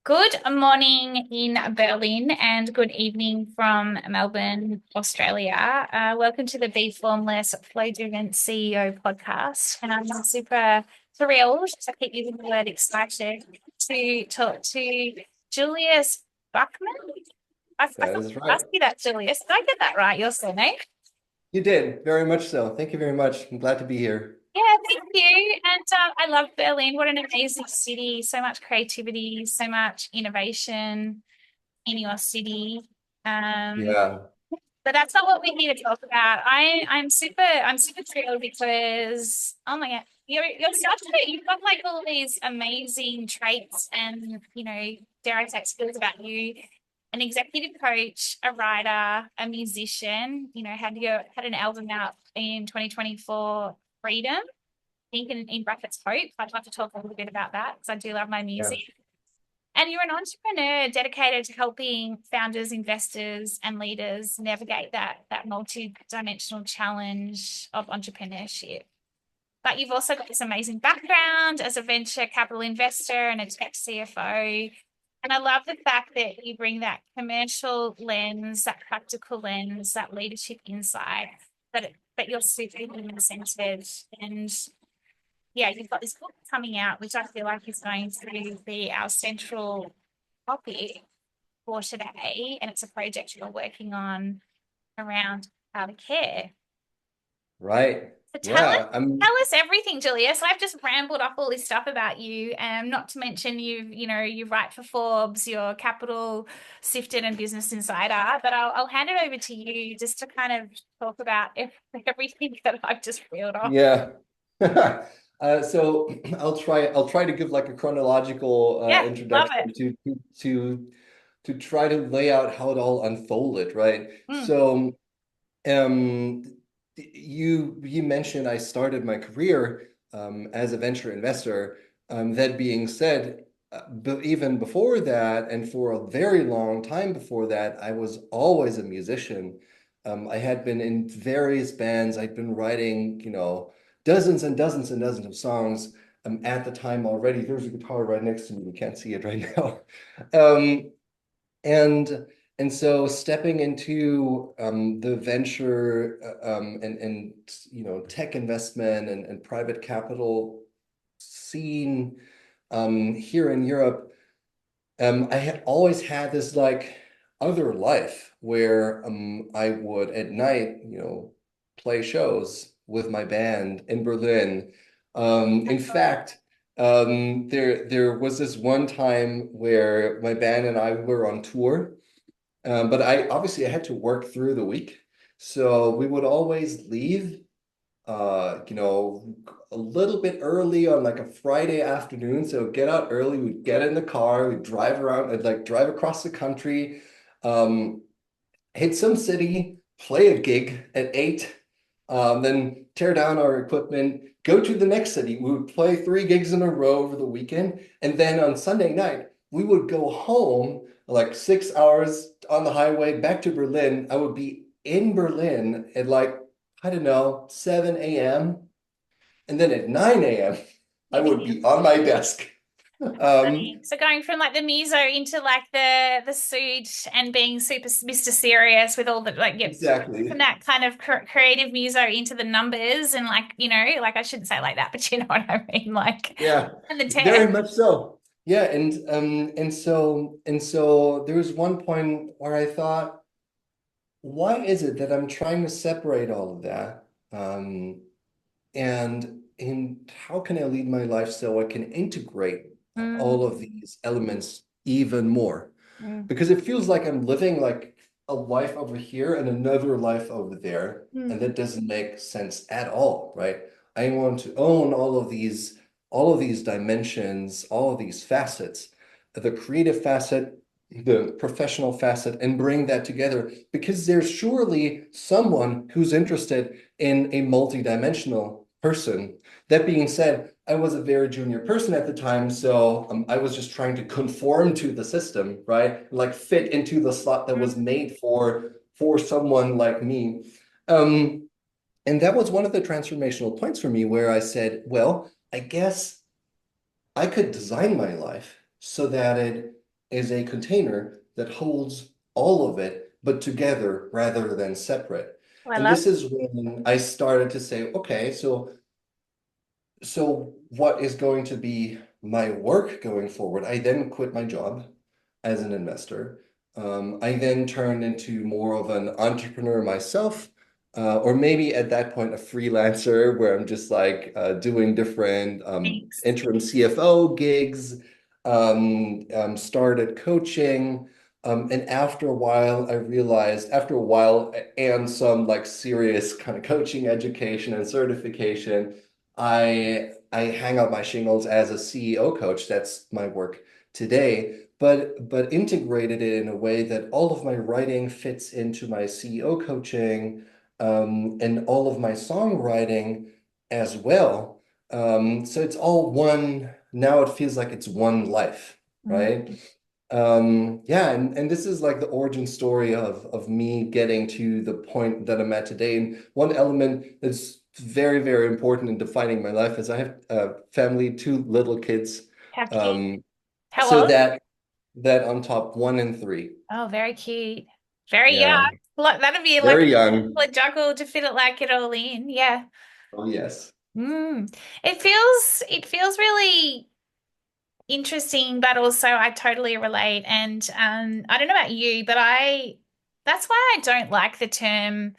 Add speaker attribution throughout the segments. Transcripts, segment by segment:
Speaker 1: Good morning in Berlin and good evening from Melbourne, Australia. Welcome to the Bee Formless Flow Driven CEO podcast. And I'm super thrilled, I keep using the word excited, to talk to Julius Bachmann. I
Speaker 2: That
Speaker 1: thought
Speaker 2: is
Speaker 1: I
Speaker 2: right.
Speaker 1: asked you that, Julius. Did I get that right, your surname?
Speaker 2: You did, very much so. Thank you very much. I'm glad to be here.
Speaker 1: Yeah, thank you. And I love Berlin. What an amazing city. So much creativity, so much innovation in your city. Um,
Speaker 2: Yeah,
Speaker 1: but that's not what we're here to talk about. I'm super thrilled because oh my God, you've got like all these amazing traits and dare I say skills about you. An executive coach, a writer, a musician, had an album out in 2024, Freedom. I think in brackets hope. I'd love to talk a little bit about that because I do love my
Speaker 2: yeah,
Speaker 1: music. And you're an entrepreneur dedicated to helping founders, investors, and leaders navigate that multi-dimensional challenge of entrepreneurship. But you've also got this amazing background as a venture capital investor and a tech CFO. And I love the fact that you bring that commercial lens, that practical lens, that leadership insight, but you're super human centered. And yeah, you've got this book coming out, which I feel like is going to be our central topic for today. And it's a project you're working on around how to care.
Speaker 2: right.
Speaker 1: So
Speaker 2: Yeah,
Speaker 1: tell us everything, Julius. I've just rambled off all this stuff about you. Not to mention you write for Forbes, you're Capital Sifted and Business Insider. But I'll hand it over to you just to kind of talk about everything that I've just reeled off.
Speaker 2: yeah. So I'll try to give like a chronological
Speaker 1: Yeah, love
Speaker 2: introduction
Speaker 1: it.
Speaker 2: to try to lay out how it all unfolded, right?
Speaker 1: Mm.
Speaker 2: So um you mentioned I started my career as a venture investor. That being said, but even before that, and for a very long time before that, I was always a musician. I had been in various bands. I'd been writing, dozens and dozens and dozens of songs at the time already. There's a guitar right next to me. You can't see it right now. Um, and and so stepping into the venture and tech investment and private capital scene here in Europe, I had always had this like other life where I would at night, play shows with my band in Berlin. In fact, there was this one time where my band and I were on tour, but I had to work through the week, so we would always leave a little bit early on like a Friday afternoon. So get out early, we'd get in the car, we'd drive around and like drive across the country, um, hit some city, play a gig at 8, then tear down our equipment, go to the next city. We would play 3 gigs in a row over the weekend. And then on Sunday night, we would go home like 6 hours on the highway back to Berlin. I would be in Berlin at like, I don't know, 7 a.m. And then at 9 a.m., I
Speaker 1: You'd
Speaker 2: would
Speaker 1: be
Speaker 2: be on my desk.
Speaker 1: funny. So going from like the muso into like the suit and being super Mr. Serious with all the like, yep, from
Speaker 2: Exactly.
Speaker 1: that kind of creative muso into the numbers and like, like I shouldn't say it like that, but you know what I mean, like,
Speaker 2: Yeah,
Speaker 1: and the
Speaker 2: very
Speaker 1: tech.
Speaker 2: much so. Yeah, and so there was one point where I thought, why is it that I'm trying to separate all of that? And how can I lead my life so I can integrate all of
Speaker 1: Mm,
Speaker 2: these elements even more?
Speaker 1: mm,
Speaker 2: Because it feels like I'm living like a life over here and another life over there, and
Speaker 1: mm.
Speaker 2: that doesn't make sense at all, right? I want to own all of these dimensions, all of these facets, the creative facet, the professional facet, and bring that together because there's surely someone who's interested in a multidimensional person. That being said, I was a very junior person at the time, so I was just trying to conform to the system, right? Like fit into the slot that was
Speaker 1: Mm.
Speaker 2: made for someone like me. Um, and that was one of the transformational points for me where I said, well, I guess I could design my life so that it is a container that holds all of it, but together rather than separate.
Speaker 1: I
Speaker 2: And
Speaker 1: love.
Speaker 2: this is when I started to say, okay, so what is going to be my work going forward? I then quit my job as an investor. I then turned into more of an entrepreneur myself, or maybe at that point a freelancer where I'm just like doing different
Speaker 1: Thanks.
Speaker 2: interim CFO gigs, started coaching. And after a while, I realized after a while and some like serious kind of coaching education and certification, I hang out my shingles as a CEO coach. That's my work today, but integrated it in a way that all of my writing fits into my CEO coaching, and all of my songwriting as well. So it's all one. Now it feels like it's one life,
Speaker 1: Mm.
Speaker 2: right? Yeah, and this is like the origin story of me getting to the point that I'm at today. And one element that's very, very important in defining my life is I have a family, two little kids.
Speaker 1: How cute.
Speaker 2: Um,
Speaker 1: How
Speaker 2: so
Speaker 1: old?
Speaker 2: that on top, 1 and 3.
Speaker 1: Oh, very cute. Very young.
Speaker 2: Yeah,
Speaker 1: Like that'd be like
Speaker 2: very young.
Speaker 1: a juggle to fit it like it all in. Yeah.
Speaker 2: Oh yes.
Speaker 1: Mm. It feels really interesting, but also I totally relate. And I don't know about you, but I that's why I don't like the term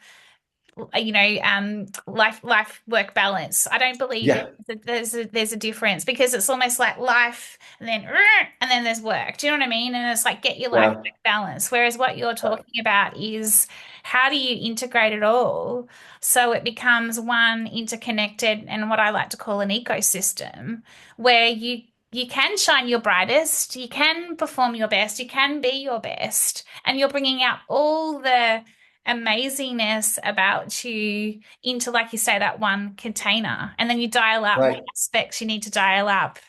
Speaker 1: life work balance. I don't believe
Speaker 2: Yeah,
Speaker 1: there's a difference because it's almost like life and then there's work. Do you know what I mean? And it's like get your life
Speaker 2: yeah,
Speaker 1: work balance. Whereas what you're
Speaker 2: yeah.
Speaker 1: talking about is how do you integrate it all so it becomes one interconnected and what I like to call an ecosystem where you can shine your brightest, you can perform your best, you can be your best, and you're bringing out all the amazingness about you into, like you say, that one container. And then you dial up the
Speaker 2: Right.
Speaker 1: aspects you need to dial up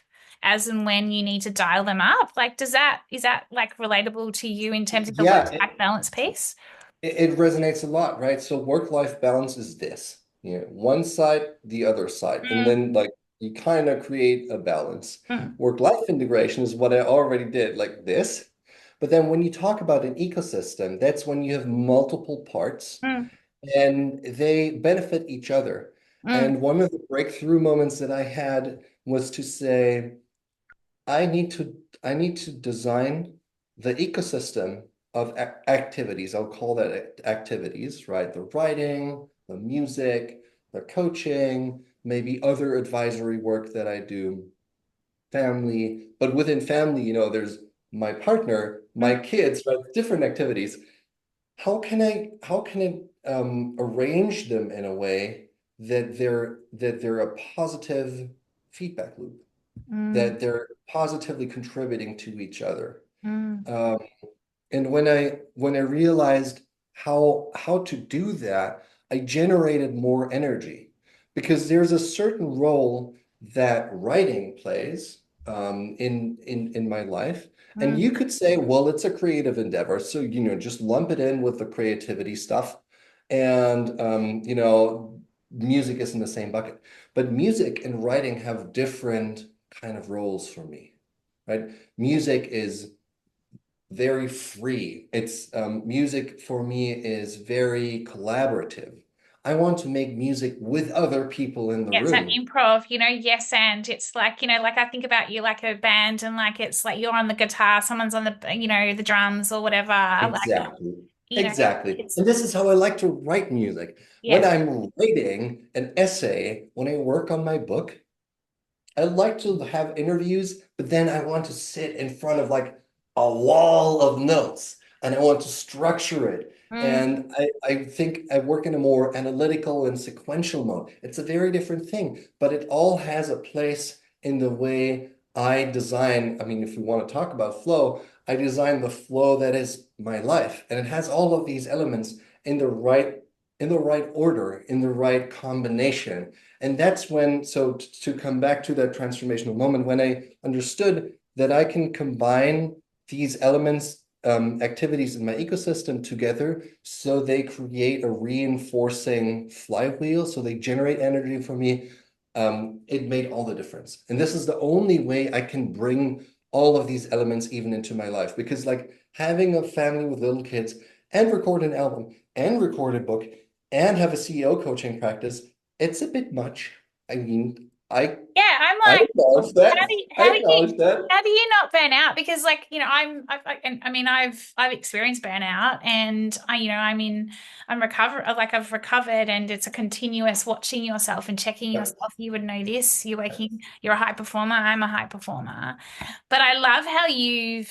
Speaker 1: as and when you need to dial them up. Like, is that like relatable to you in terms of the
Speaker 2: Yeah,
Speaker 1: work-life balance piece?
Speaker 2: it resonates a lot, right? So work-life balance is this, one side, the other side, and
Speaker 1: Mm,
Speaker 2: then like you kind of create a balance.
Speaker 1: mm,
Speaker 2: Work-life integration is what I already did, like this. But then when you talk about an ecosystem, that's when you have multiple parts
Speaker 1: mm,
Speaker 2: and they benefit each other.
Speaker 1: mm,
Speaker 2: And one of the breakthrough moments that I had was to say, I need to design the ecosystem of activities. I'll call that activities, right? The writing, the music, the coaching, maybe other advisory work that I do, family. But within family, there's my partner,
Speaker 1: mm,
Speaker 2: my kids, right? Different activities. How can I arrange them in a way that they're a positive feedback loop,
Speaker 1: mm,
Speaker 2: that they're positively contributing to each other.
Speaker 1: mm,
Speaker 2: Um, and when I realized how to do that, I generated more energy because there's a certain role that writing plays in my life. And
Speaker 1: mm.
Speaker 2: you could say, well, it's a creative endeavor, so just lump it in with the creativity stuff, and music is in the same bucket. But music and writing have different kind of roles for me, right? Music is very free. It's music for me is very collaborative. I want to make music with other people in the
Speaker 1: Yeah, it's that
Speaker 2: room.
Speaker 1: improv, yes, and it's like, like I think about you like a band and like it's like you're on the guitar, someone's on the drums or whatever. Like,
Speaker 2: Exactly.
Speaker 1: you know,
Speaker 2: Exactly.
Speaker 1: it's
Speaker 2: And this is how I like to write music. When
Speaker 1: yes.
Speaker 2: I'm writing an essay, when I work on my book, I like to have interviews, but then I want to sit in front of like a wall of notes and I want to structure it.
Speaker 1: Mm,
Speaker 2: And I think I work in a more analytical and sequential mode. It's a very different thing, but it all has a place in the way I design. I mean, if we want to talk about flow, I design the flow that is my life. And it has all of these elements in the right order, in the right combination. And that's when, so to come back to that transformational moment, when I understood that I can combine these elements, activities in my ecosystem together so they create a reinforcing flywheel, so they generate energy for me, it made all the difference. And this is the only way I can bring all of these elements even into my life because like having a family with little kids and record an album and record a book and have a CEO coaching practice, it's a bit much. I mean,
Speaker 1: Yeah, I'm
Speaker 2: I
Speaker 1: like,
Speaker 2: acknowledge
Speaker 1: how
Speaker 2: that.
Speaker 1: do you,
Speaker 2: I
Speaker 1: how do you
Speaker 2: acknowledge that.
Speaker 1: how do you not burn out? Because like, I mean, I've experienced burnout, and I've recovered, and it's a continuous watching yourself and checking
Speaker 2: Yeah.
Speaker 1: yourself. You would know this. You're a high performer. I'm a high performer. But I love how you've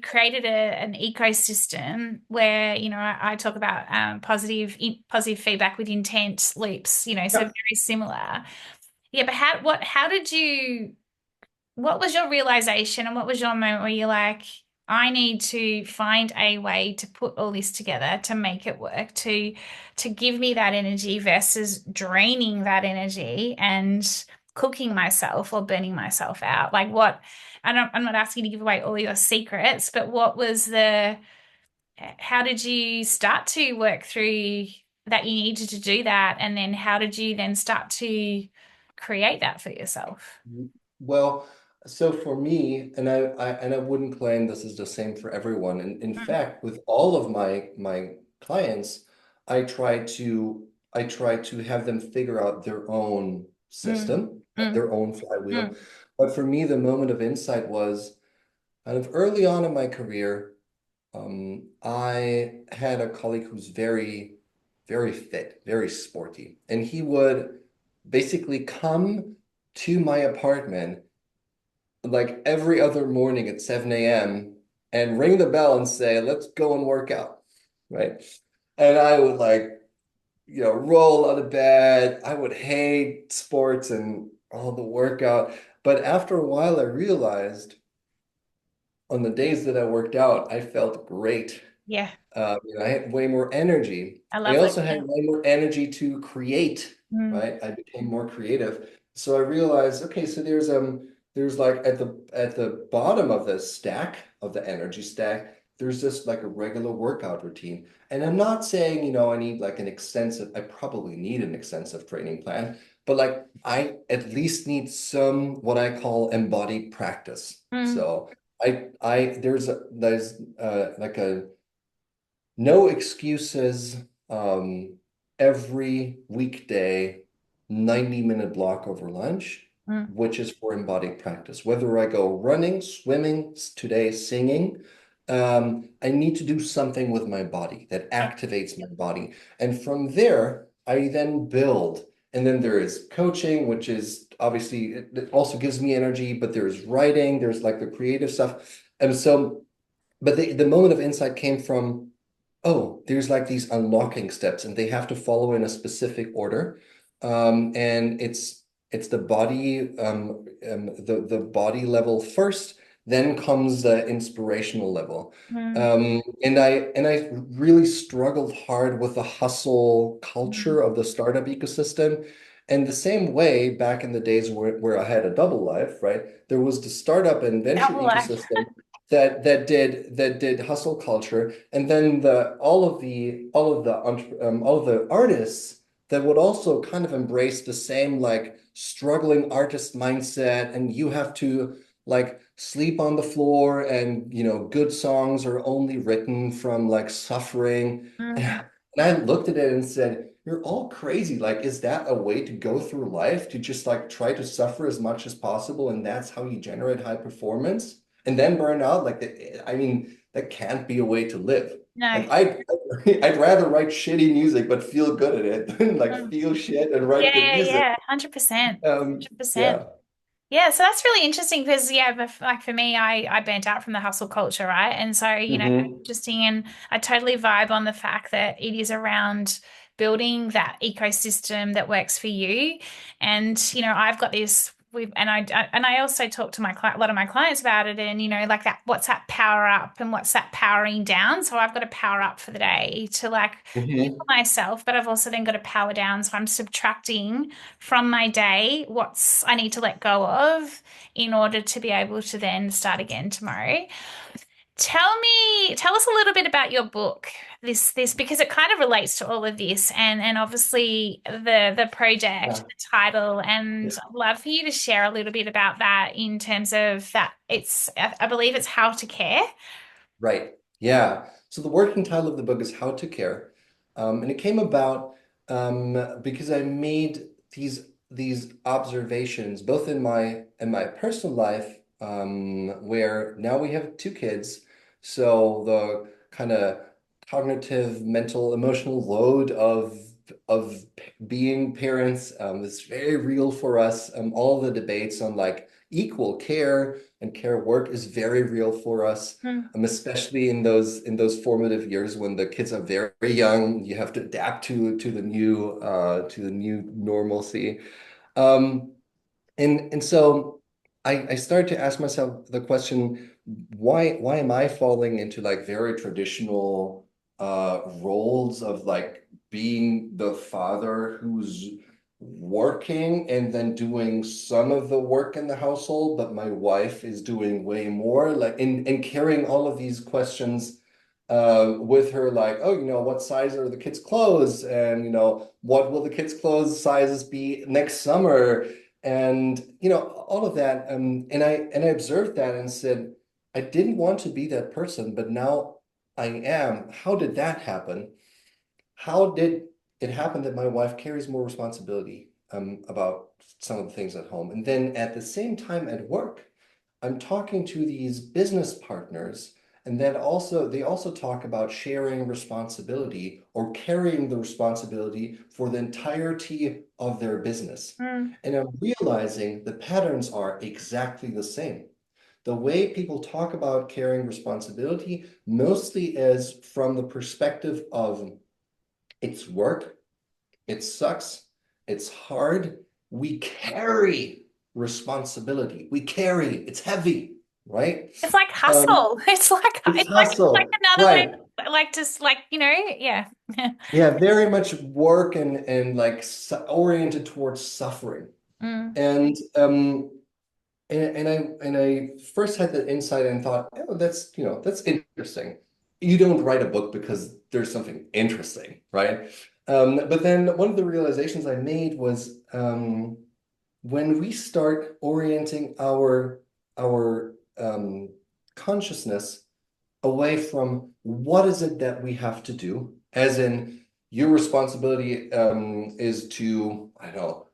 Speaker 1: created an ecosystem where, I talk about positive feedback with intent loops, so
Speaker 2: Yeah.
Speaker 1: very similar. Yeah, but how did what was your realization, and what was your moment where you're like, I need to find a way to put all this together to make it work, to give me that energy versus draining that energy and cooking myself or burning myself out? Like what, I'm not asking you to give away all your secrets, but how did you start to work through that you needed to do that? And then how did you then start to create that for yourself?
Speaker 2: Well, so for me, and I wouldn't claim this is the same for everyone. And in
Speaker 1: Mm,
Speaker 2: fact, with all of my clients, I try to have them figure out their own
Speaker 1: mm,
Speaker 2: system,
Speaker 1: mm,
Speaker 2: their own flywheel.
Speaker 1: mm,
Speaker 2: But for me, the moment of insight was kind of early on in my career. I had a colleague who's very, very fit, very sporty, and he would basically come to my apartment like every other morning at 7 a.m. and ring the bell and say, let's go and work out. Right. And I would like, roll out of bed. I would hate sports and all the workout. But after a while, I realized on the days that I worked out, I felt great.
Speaker 1: yeah,
Speaker 2: I had way more energy.
Speaker 1: I
Speaker 2: I
Speaker 1: love
Speaker 2: also
Speaker 1: working
Speaker 2: had
Speaker 1: out.
Speaker 2: way more energy to create,
Speaker 1: Mm,
Speaker 2: right? I became more creative. So I realized, okay, so there's like at the bottom of the stack of the energy stack, there's just like a regular workout routine. And I'm not saying, I need like I probably need an extensive training plan, but like I at least need some what I call embodied practice.
Speaker 1: mm,
Speaker 2: So there's like a no excuses. Every weekday, 90-minute block over lunch,
Speaker 1: mm,
Speaker 2: which is for embodied practice. Whether I go running, swimming, today singing, I need to do something with my body that
Speaker 1: yeah,
Speaker 2: activates my body. And from there, I then build. And then there is coaching, which is obviously, it also gives me energy, but there's writing, there's like the creative stuff. And so, but the moment of insight came from, oh, there's like these unlocking steps and they have to follow in a specific order. And it's the body level first, then comes the inspirational level.
Speaker 1: mm,
Speaker 2: And I really struggled hard with the hustle
Speaker 1: mm.
Speaker 2: culture of the startup ecosystem. And the same way back in the days where I had a double life, right? There was the startup and venture
Speaker 1: Double life.
Speaker 2: ecosystem that did hustle culture, and then all of the artists that would also kind of embrace the same like struggling artist mindset, and you have to like sleep on the floor, and good songs are only written from like suffering.
Speaker 1: Mm,
Speaker 2: And I looked at it and said, you're all crazy. Like, is that a way to go through life, to just like try to suffer as much as possible, and that's how you generate high performance? And then burn out. Like, I mean, that can't be a way to live.
Speaker 1: no.
Speaker 2: Like, I'd rather write shitty music but feel good at it than like
Speaker 1: Mm.
Speaker 2: feel shit and write good
Speaker 1: Yeah,
Speaker 2: music.
Speaker 1: yeah, 100%. 100%.
Speaker 2: Yeah.
Speaker 1: Yeah, so that's really interesting because like for me, I burnt out from the hustle culture, right? And so,
Speaker 2: Hmm.
Speaker 1: interesting, and I totally vibe on the fact that it is around building that ecosystem that works for you. And, I've got this and I also talk to a lot of my clients about it, and like that, what's that power up and what's that powering down? So I've got to power up for the day to like
Speaker 2: Hmm.
Speaker 1: myself, but I've also then got to power down. So I'm subtracting from my day what's I need to let go of in order to be able to then start again tomorrow. Tell us a little bit about your book. This because it kind of relates to all of this, and obviously the project,
Speaker 2: Yeah.
Speaker 1: the title, and I'd love for you to share a little bit about that in terms of that. I believe it's How to Care.
Speaker 2: Right. Yeah. So the working title of the book is How to Care. And it came about because I made these observations both in my personal life, where now we have two kids. So the kind of cognitive, mental, emotional load of being parents is very real for us. All the debates on like equal care and care work is very real for us,
Speaker 1: Mm.
Speaker 2: especially in those formative years when the kids are very, very young. You have to adapt to the new normalcy. Um, and so I started to ask myself the question, why am I falling into like very traditional roles of like being the father who's working and then doing some of the work in the household, but my wife is doing way more, like and carrying all of these questions with her, like, oh, what size are the kids' clothes? And what will the kids' clothes sizes be next summer? And all of that, and I observed that and said, I didn't want to be that person, but now I am. How did that happen? How did it happen that my wife carries more responsibility about some of the things at home? And then at the same time at work, I'm talking to these business partners, and then also they also talk about sharing responsibility or carrying the responsibility for the entirety of their business.
Speaker 1: Mm.
Speaker 2: And I'm realizing the patterns are exactly the same. The way people talk about carrying responsibility mostly is from the perspective of it's work, it sucks, it's hard. We carry responsibility. We carry, it's heavy, right?
Speaker 1: It's like
Speaker 2: Um,
Speaker 1: hustle.
Speaker 2: it's
Speaker 1: It's like
Speaker 2: hustle,
Speaker 1: another way,
Speaker 2: right?
Speaker 1: like just like yeah.
Speaker 2: Yeah, very much work and like oriented towards suffering.
Speaker 1: Mm.
Speaker 2: And and I first had that insight and thought, oh, that's interesting. You don't write a book because there's something interesting, right? But then one of the realizations I made was when we start orienting our consciousness away from what is it that we have to do, as in your responsibility is to, I don't know,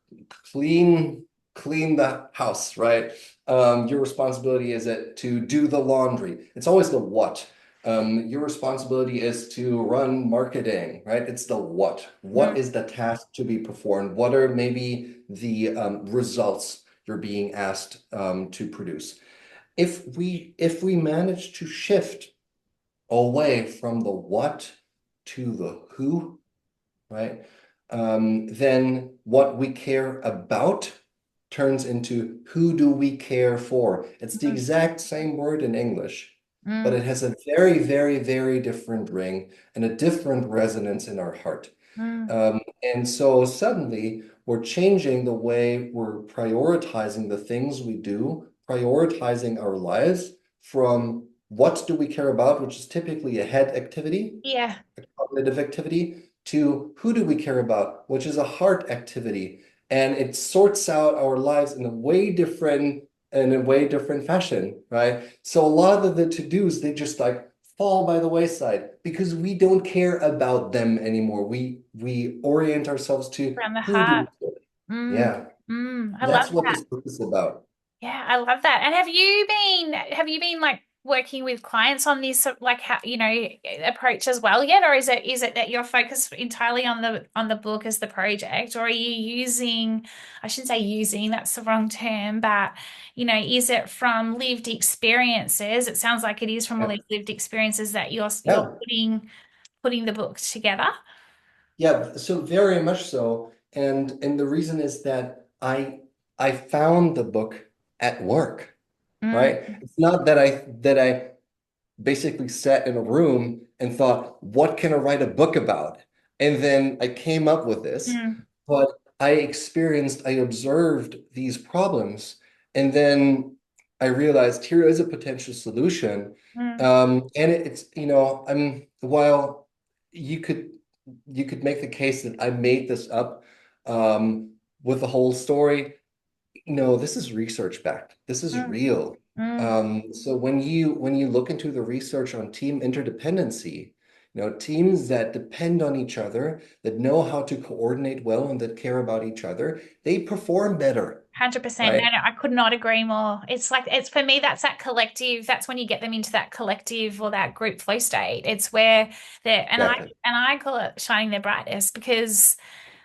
Speaker 2: clean clean the house, right? Your responsibility is it to do the laundry. It's always the what. Your responsibility is to run marketing, right? It's the what.
Speaker 1: Mm.
Speaker 2: What is the task to be performed? What are maybe the results you're being asked to produce? If we manage to shift away from the what to the who, right? Then what we care about turns into who do we care for? It's the
Speaker 1: Mm.
Speaker 2: exact same word in English, but
Speaker 1: Mm.
Speaker 2: it has a very, very, very different ring and a different resonance in our heart.
Speaker 1: Mm.
Speaker 2: And so suddenly we're changing the way we're prioritizing the things we do, prioritizing our lives from what do we care about, which is typically a head activity,
Speaker 1: Yeah.
Speaker 2: a cognitive activity, to who do we care about, which is a heart activity. And it sorts out our lives in a way different fashion, right? So a lot of the to-dos, they just like fall by the wayside because we don't care about them anymore. We orient ourselves to
Speaker 1: Around the
Speaker 2: who do
Speaker 1: heart.
Speaker 2: we care?
Speaker 1: Mm.
Speaker 2: Yeah.
Speaker 1: Mm. I love
Speaker 2: That's what
Speaker 1: that.
Speaker 2: this book is about.
Speaker 1: Yeah, I love that. And have you been like working with clients on this like how approach as well yet, or is it that you're focused entirely on the book as the project, or are you using, I shouldn't say using, that's the wrong term, but is it from lived experiences? It sounds like it is from all
Speaker 2: Yeah.
Speaker 1: these lived experiences that you're
Speaker 2: Yeah.
Speaker 1: putting the book together.
Speaker 2: Yeah, so very much so. And the reason is that I found the book at work,
Speaker 1: Mm,
Speaker 2: right? It's not that I basically sat in a room and thought, what can I write a book about? And then I came up with this,
Speaker 1: mm,
Speaker 2: but I observed these problems, and then I realized here is a potential solution.
Speaker 1: Mm,
Speaker 2: And it's, while you could you could make the case that I made this up with the whole story. No, this is research backed. This is
Speaker 1: mm,
Speaker 2: real.
Speaker 1: mm.
Speaker 2: So when you look into the research on team interdependency, teams that depend on each other, that know how to coordinate well and that care about each other, they perform better,
Speaker 1: 100%. No,
Speaker 2: right?
Speaker 1: no, I could not agree more. It's like, it's for me, that's that collective, that's when you get them into that collective or that group flow state. It's where they're,
Speaker 2: Exactly.
Speaker 1: and I call it shining their brightest because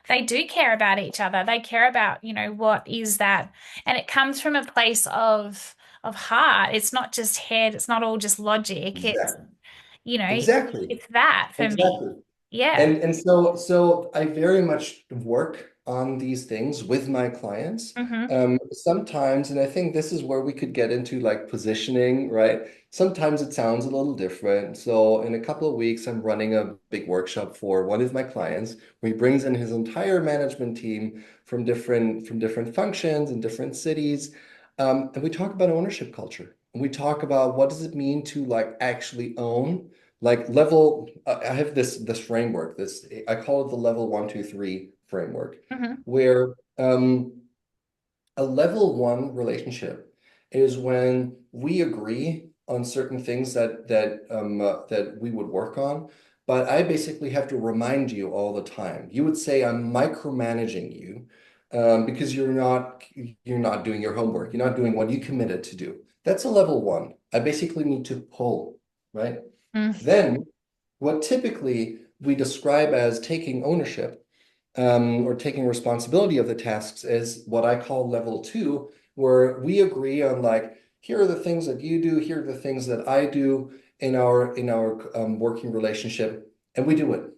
Speaker 1: they do care about each other. They care about, what is that? And it comes from a place of heart. It's not just head, it's not all just logic. It's,
Speaker 2: Exactly.
Speaker 1: you know,
Speaker 2: Exactly.
Speaker 1: it's that for me.
Speaker 2: Exactly.
Speaker 1: Yeah.
Speaker 2: And so I very much work on these things with my clients.
Speaker 1: Mm-hmm.
Speaker 2: Sometimes, and I think this is where we could get into like positioning, right? Sometimes it sounds a little different. So in a couple of weeks, I'm running a big workshop for one of my clients where he brings in his entire management team from different functions in different cities. And we talk about ownership culture. And we talk about what does it mean to like actually own like level. I have this framework. This I call it the level 1 2 3 framework,
Speaker 1: Mm-hmm.
Speaker 2: where a level one relationship is when we agree on certain things that we would work on, but I basically have to remind you all the time. You would say I'm micromanaging you because you're not doing your homework. You're not doing what you committed to do. That's a level one. I basically need to pull, right?
Speaker 1: Mm.
Speaker 2: Then, what typically we describe as taking ownership or taking responsibility of the tasks is what I call level two, where we agree on like, here are the things that you do, here are the things that I do in our working relationship, and we do it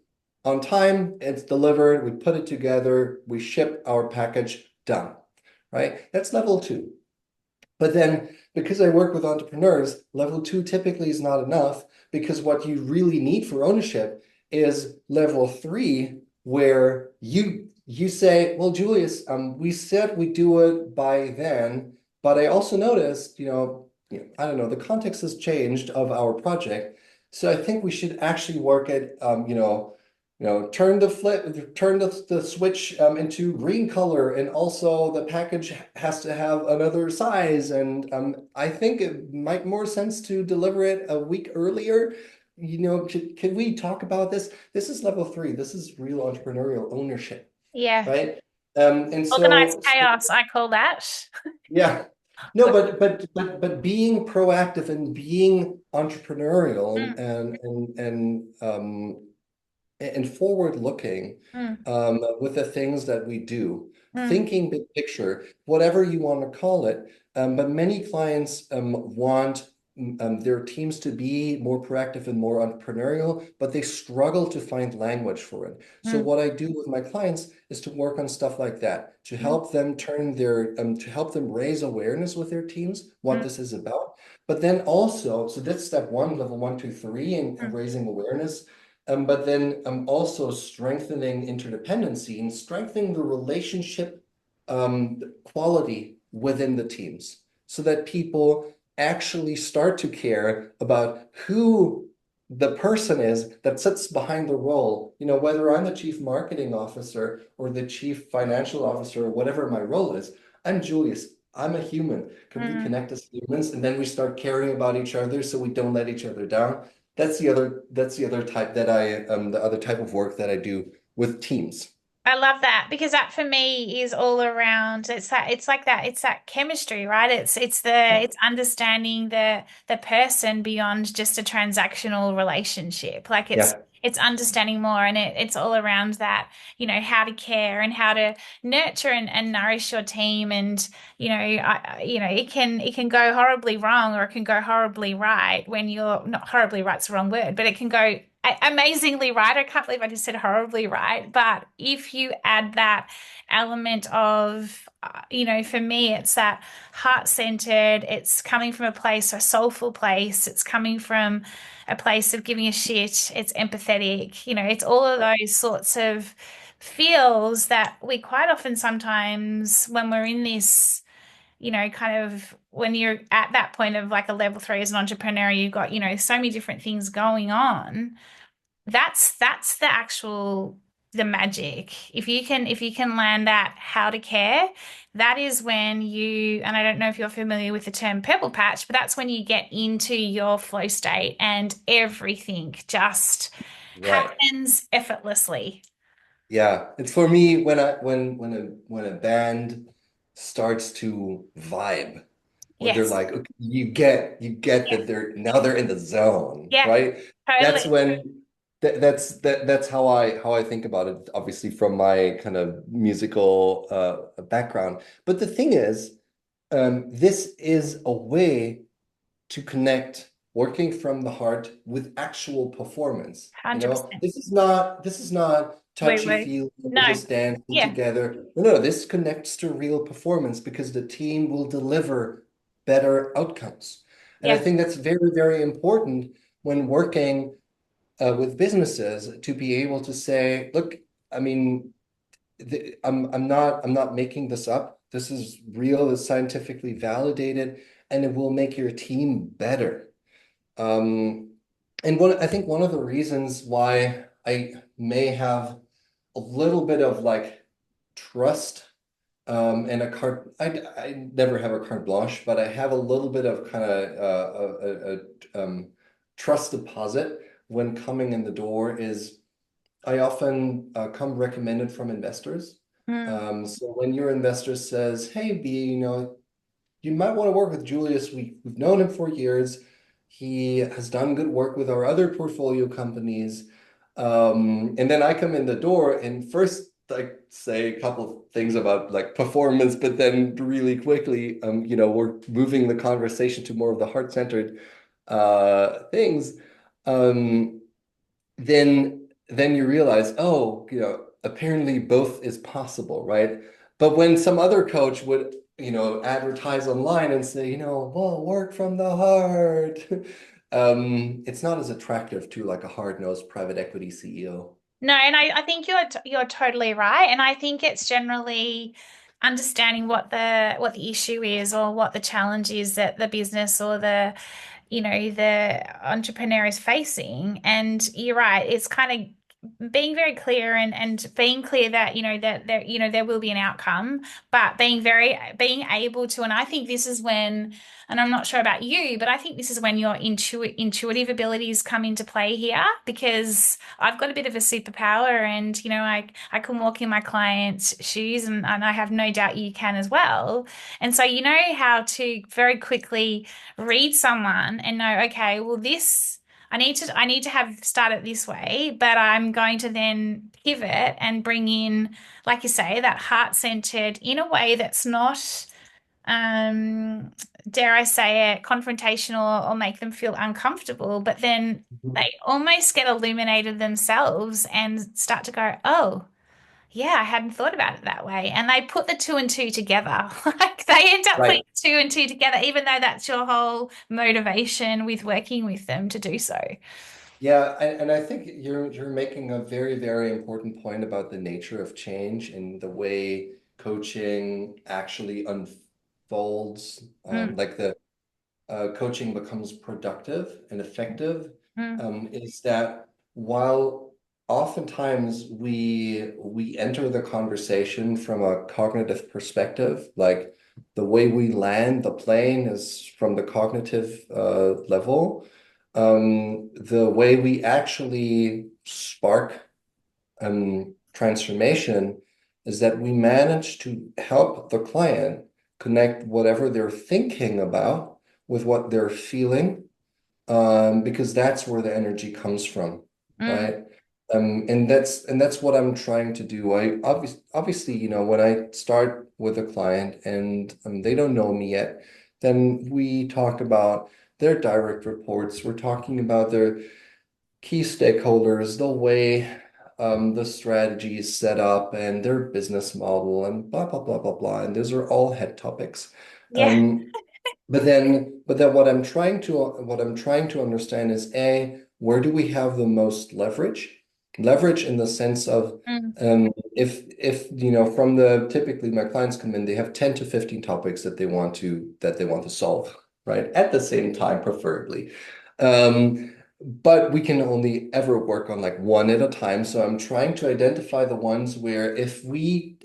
Speaker 2: on time. It's delivered. We put it together. We ship our package. Done. Right? That's level two. But then, because I work with entrepreneurs, level two typically is not enough because what you really need for ownership is level three, where you say, "Well, Julius, we said we do it by then, but I also noticed, I don't know, the context has changed of our project, so I think we should actually work at, turn the switch into green color, and also the package has to have another size. And I think it might more sense to deliver it a week earlier. Can we talk about this? This is level three. This is real entrepreneurial ownership,
Speaker 1: Yeah.
Speaker 2: right? And
Speaker 1: Organized
Speaker 2: so
Speaker 1: chaos, I call that.
Speaker 2: yeah. No, but being proactive and being entrepreneurial
Speaker 1: Mm,
Speaker 2: and forward looking
Speaker 1: mm,
Speaker 2: with the things that we do,
Speaker 1: mm,
Speaker 2: thinking big picture, whatever you want to call it. But many clients want their teams to be more proactive and more entrepreneurial, but they struggle to find language for it. So
Speaker 1: mm,
Speaker 2: what I do with my clients is to work on stuff like that, to
Speaker 1: mm,
Speaker 2: help them to help them raise awareness with their teams, what
Speaker 1: mm,
Speaker 2: this is about. But then also, so that's step one, level 1 2 3, and
Speaker 1: mm,
Speaker 2: raising awareness. But then also strengthening interdependency and strengthening the relationship quality within the teams so that people actually start to care about who the person is that sits behind the role. Whether I'm the chief marketing officer or the chief financial officer or whatever my role is, I'm Julius. I'm a human. Can we
Speaker 1: mm.
Speaker 2: connect as humans? And then we start caring about each other so we don't let each other down. That's the other type the other type of work that I do with teams.
Speaker 1: I love that because that for me is all around it's that chemistry, right?
Speaker 2: Yeah.
Speaker 1: It's understanding the person beyond just a transactional relationship. Like
Speaker 2: Yeah.
Speaker 1: it's understanding more and it's all around that, how to care and how to nurture and nourish your team. And it can go horribly wrong or it can go horribly right when you're not horribly right's the wrong word, but it can go amazingly right. I can't believe I just said horribly right. But if you add that element of, for me, it's that heart-centered, it's coming from a place, a soulful place, it's coming from a place of giving a shit, it's empathetic, it's all of those sorts of feels that we quite often sometimes when we're in this kind of when you're at that point of like a level three as an entrepreneur, you've got, so many different things going on. That's the magic. If you can land that how to care, that is when you, and I don't know if you're familiar with the term purple patch, but that's when you get into your flow state and everything just
Speaker 2: Right.
Speaker 1: happens effortlessly.
Speaker 2: Yeah, it's for me when a band starts to vibe, when they're
Speaker 1: Yes.
Speaker 2: like, okay, you get
Speaker 1: Yeah.
Speaker 2: that they're in the zone,
Speaker 1: Yeah.
Speaker 2: right? That's
Speaker 1: Totally.
Speaker 2: when that's how I think about it, obviously from my kind of musical background. But the thing is, this is a way to connect working from the heart with actual performance. You know,
Speaker 1: 100%.
Speaker 2: this is not
Speaker 1: Wait, wait.
Speaker 2: touchy-feely,
Speaker 1: No.
Speaker 2: just dancing
Speaker 1: Yeah.
Speaker 2: together. No, this connects to real performance because the team will deliver better outcomes. And I
Speaker 1: Yeah.
Speaker 2: think that's very, very important when working with businesses to be able to say, look, I mean, I'm not making this up. This is real, it's scientifically validated, and it will make your team better. Um, and I think one of the reasons why I may have a little bit of like trust and a carte, I never have a carte blanche, but I have a little bit of kind of trust deposit when coming in the door is I often come recommended from investors.
Speaker 1: Mm,
Speaker 2: So when your investor says, "Hey, B, you might want to work with Julius. We've known him for years. He has done good work with our other portfolio companies." And then I come in the door and first like say a couple of things about like performance, but then really quickly, we're moving the conversation to more of the heart-centered things. Um, then you realize, oh, apparently both is possible, right? But when some other coach would, advertise online and say, well, work from the heart, it's not as attractive to like a hard-nosed private equity CEO.
Speaker 1: no, and I think you're totally right, and I think it's generally understanding what the issue is or what the challenge is that the business or the entrepreneur is facing. And you're right, it's kind of being very clear and being clear that there will be an outcome, but being able to, and I think this is when, and I'm not sure about you, but I think this is when your intuitive abilities come into play here, because I've got a bit of a superpower, and I can walk in my client's shoes, and I have no doubt you can as well. And so you know how to very quickly read someone and know, okay, well, I need to have started this way, but I'm going to then pivot and bring in, like you say, that heart-centered in a way that's not, um, dare I say it, confrontational or make them feel uncomfortable, but then
Speaker 2: Mhm.
Speaker 1: they almost get illuminated themselves and start to go, oh, yeah, I hadn't thought about it that way. And they put the two and two together. Like they end up putting
Speaker 2: Right.
Speaker 1: two and two together, even though that's your whole motivation with working with them to do so.
Speaker 2: Yeah, and I think you're making a very, very important point about the nature of change and the way coaching actually unfolds,
Speaker 1: Mm,
Speaker 2: like the coaching becomes productive and effective,
Speaker 1: mm,
Speaker 2: is that while oftentimes we enter the conversation from a cognitive perspective, like the way we land the plane is from the cognitive level, the way we actually spark transformation is that we manage to help the client connect whatever they're thinking about with what they're feeling, because that's where the energy comes from,
Speaker 1: mm.
Speaker 2: right? And that's what I'm trying to do. I obviously, when I start with a client and they don't know me yet, then we talk about their direct reports. We're talking about their key stakeholders, the way the strategy is set up and their business model and blah, blah, blah, blah, blah. And those are all head topics.
Speaker 1: Yeah.
Speaker 2: But then what I'm trying to understand is A, where do we have the most leverage? leverage in the sense of
Speaker 1: Mm,
Speaker 2: if you know from the typically my clients come in, they have 10 to 15 topics that they want to solve, right? At the same time, preferably. But we can only ever work on like one at a time. So I'm trying to identify the ones where if we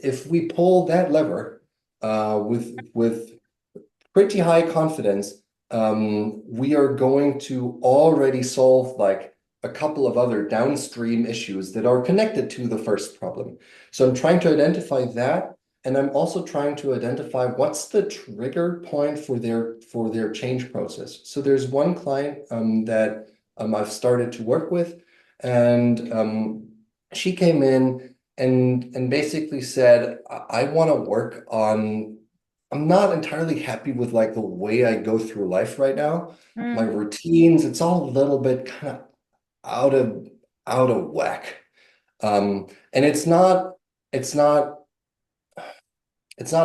Speaker 2: pull that lever with pretty high confidence, we are going to already solve like a couple of other downstream issues that are connected to the first problem. So I'm trying to identify that, and I'm also trying to identify what's the trigger point for their change process. So there's one client that I've started to work with, and she came in and basically said, I want to work on I'm not entirely happy with like the way I go through life right now. My
Speaker 1: mm,
Speaker 2: routines, it's all a little bit kind of out of out of whack. And it's not it's not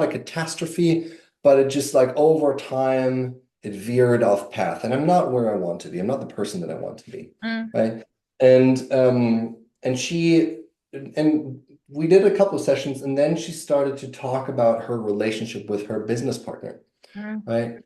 Speaker 2: a catastrophe, but it just like over time it veered off path. And I'm not where I want to be. I'm not the person that I want to be.
Speaker 1: mm,
Speaker 2: Right. And she and we did a couple of sessions and then she started to talk about her relationship with her business partner.
Speaker 1: mm,
Speaker 2: Right.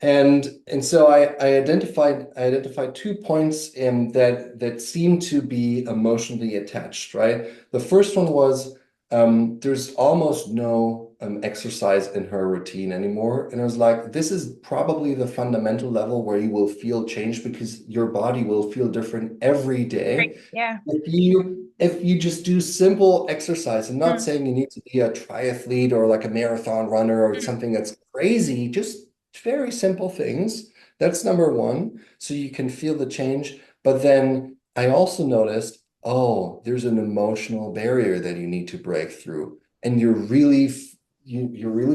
Speaker 2: And so I identified 2 points that seem to be emotionally attached, right? The first one was there's almost no exercise in her routine anymore. And I was like, this is probably the fundamental level where you will feel change because your body will feel different every day.
Speaker 1: yeah.
Speaker 2: If you just do simple exercise, I'm not
Speaker 1: Mm,
Speaker 2: saying you need to be a triathlete or like a marathon runner or
Speaker 1: mm,
Speaker 2: something that's crazy, just very simple things. That's number one. So you can feel the change. But then I also noticed, oh, there's an emotional barrier that you need to break through. And you're really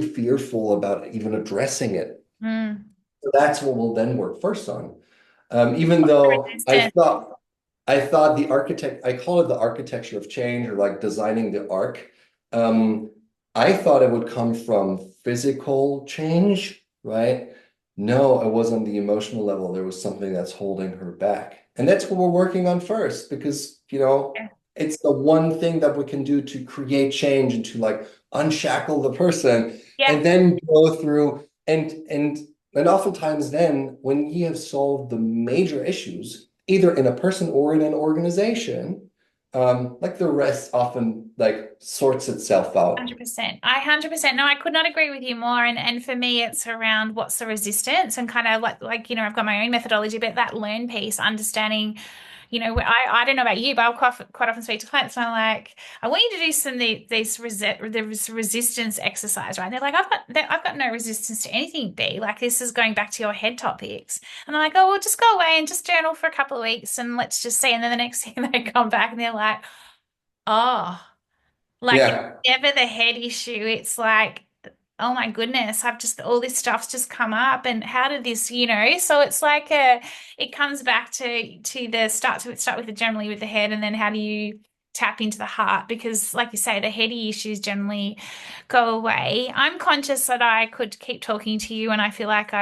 Speaker 2: fearful about even addressing it.
Speaker 1: mm.
Speaker 2: So that's what we'll then work first on. Even
Speaker 1: What's the
Speaker 2: though
Speaker 1: resistance?
Speaker 2: I thought I call it the architecture of change or like designing the arc. Um, I thought it would come from physical change, right? No, it was on the emotional level. There was something that's holding her back. And that's what we're working on first because,
Speaker 1: Yeah.
Speaker 2: it's the one thing that we can do to create change and to like unshackle the person
Speaker 1: Yeah.
Speaker 2: and then go through and oftentimes then when you have solved the major issues, either in a person or in an organization, like the rest often like sorts itself out.
Speaker 1: 100%. I 100%. No, I could not agree with you more. And for me, it's around what's the resistance and kind of like, I've got my own methodology, but that learn piece, understanding, I don't know about you, but I'll quite often speak to clients and I'm like, I want you to do some this resistance exercise, right? And they're like, I've got no resistance to anything, B. Like this is going back to your head topics. And I'm like, oh, well, just go away and just journal for a couple of weeks and let's just see. And then the next thing they come back and they're like, oh. Like it's
Speaker 2: Yeah.
Speaker 1: never the head issue. It's like, oh my goodness, all this stuff's just come up and how did this? So it's like it comes back to the start with generally with the head and then how do you tap into the heart? Because like you say, the heady issues generally go away. I'm conscious that I could keep talking to you and I feel like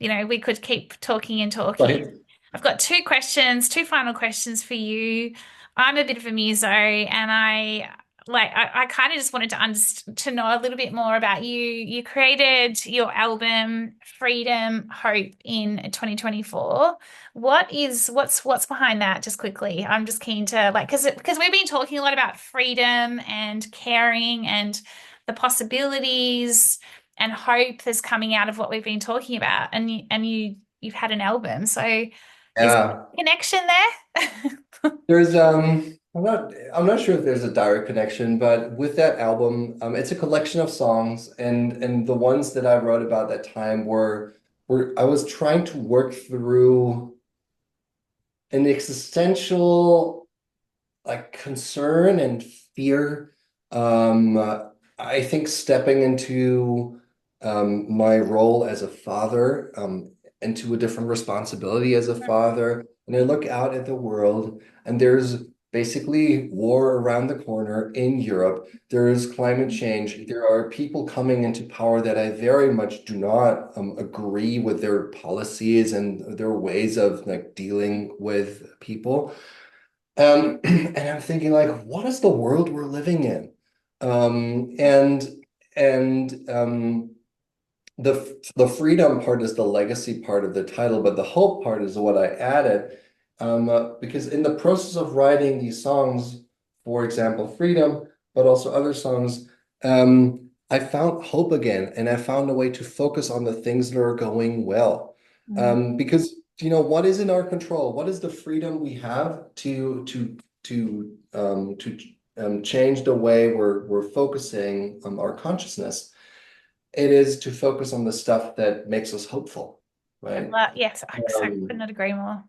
Speaker 1: we could keep talking and talking.
Speaker 2: Right.
Speaker 1: I've got two final questions for you. I'm a bit of a muso and I kind of just wanted to know a little bit more about you. You created your album Freedom Hope in 2024. What's behind that? Just quickly, I'm just keen to like because we've been talking a lot about freedom and caring and the possibilities and hope that's coming out of what we've been talking about. You've had an album, so is there
Speaker 2: Yeah.
Speaker 1: a connection there?
Speaker 2: There's I'm not sure if there's a direct connection, but with that album, it's a collection of songs and the ones that I wrote about that time were I was trying to work through an existential like concern and fear. I think stepping into my role as a father, into a different responsibility as a father, and I look out at the world, and there's basically war around the corner in Europe. There is climate change. There are people coming into power that I very much do not agree with their policies and their ways of like dealing with people. And I'm thinking like, what is the world we're living in? Um, and and the freedom part is the legacy part of the title, but the hope part is what I added. Because in the process of writing these songs, for example, Freedom, but also other songs, I found hope again, and I found a way to focus on the things that are going well.
Speaker 1: Mm.
Speaker 2: Because what is in our control? What is the freedom we have to change the way we're focusing our consciousness? It is to focus on the stuff that makes us hopeful, right?
Speaker 1: Yes, I could
Speaker 2: Um,
Speaker 1: not agree more.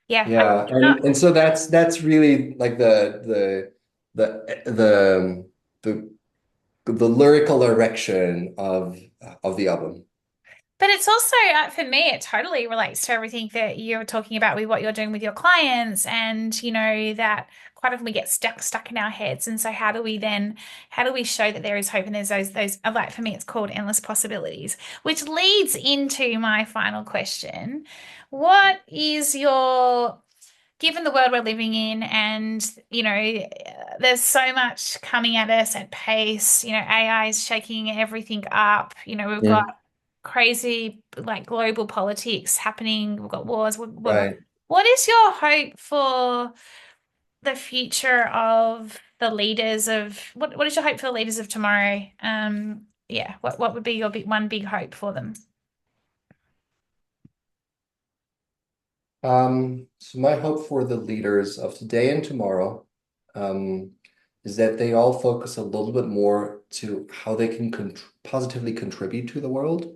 Speaker 1: Yeah, I
Speaker 2: yeah, and so that's really like the the the lyrical direction of the album.
Speaker 1: but it's also, for me, it totally relates to everything that you're talking about with what you're doing with your clients. And, that quite often we get stuck in our heads. And so how do we show that there is hope and there's those, like for me, it's called endless possibilities, which leads into my final question. What is given the world we're living in and, there's so much coming at us at pace, AI is shaking everything up, we've got
Speaker 2: Mm,
Speaker 1: crazy like global politics happening. We've got wars.
Speaker 2: right.
Speaker 1: What is your hope for the future of the leaders of what is your hope for the leaders of tomorrow? Yeah, what would be your one big hope for them?
Speaker 2: So my hope for the leaders of today and tomorrow, um, is that they all focus a little bit more to how they can positively contribute to the world,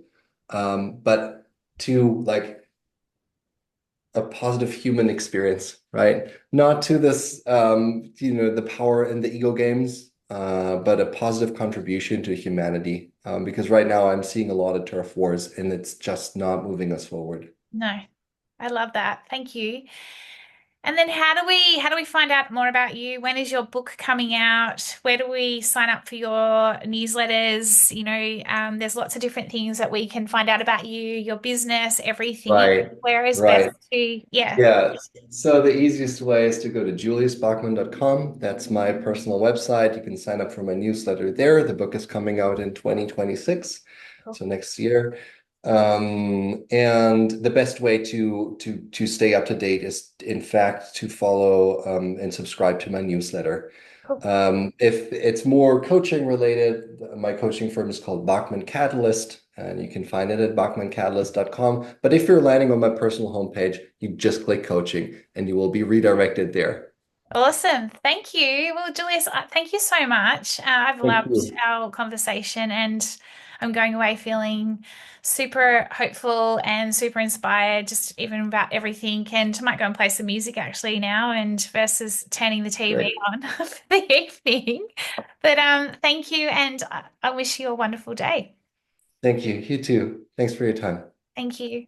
Speaker 2: but to like a positive human experience, right? Not to this, the power and the ego games, but a positive contribution to humanity. Because right now I'm seeing a lot of turf wars and it's just not moving us forward.
Speaker 1: No, I love that. Thank you. And then how do we find out more about you? When is your book coming out? Where do we sign up for your newsletters? There's lots of different things that we can find out about you, your business, everything.
Speaker 2: Right,
Speaker 1: Where is best
Speaker 2: right.
Speaker 1: to, yeah.
Speaker 2: Yeah. So the easiest way is to go to juliusbachmann.com. That's my personal website. You can sign up for my newsletter there. The book is coming out in 2026,
Speaker 1: Cool.
Speaker 2: so next year. And the best way to stay up to date is, in fact, to follow and subscribe to my newsletter.
Speaker 1: Cool.
Speaker 2: If it's more coaching related, my coaching firm is called Bachman Catalyst, and you can find it at bachmancatalyst.com. But if you're landing on my personal homepage, you just click coaching and you will be redirected there.
Speaker 1: Awesome. Thank you. Well, Julius, thank you so much. I've
Speaker 2: Thank
Speaker 1: loved
Speaker 2: you.
Speaker 1: our conversation and I'm going away feeling super hopeful and super inspired, just even about everything. And I might go and play some music actually now and versus turning the TV
Speaker 2: Great.
Speaker 1: on for the evening. But thank you and I wish you a wonderful day.
Speaker 2: Thank you. You too. Thanks for your time.
Speaker 1: Thank you.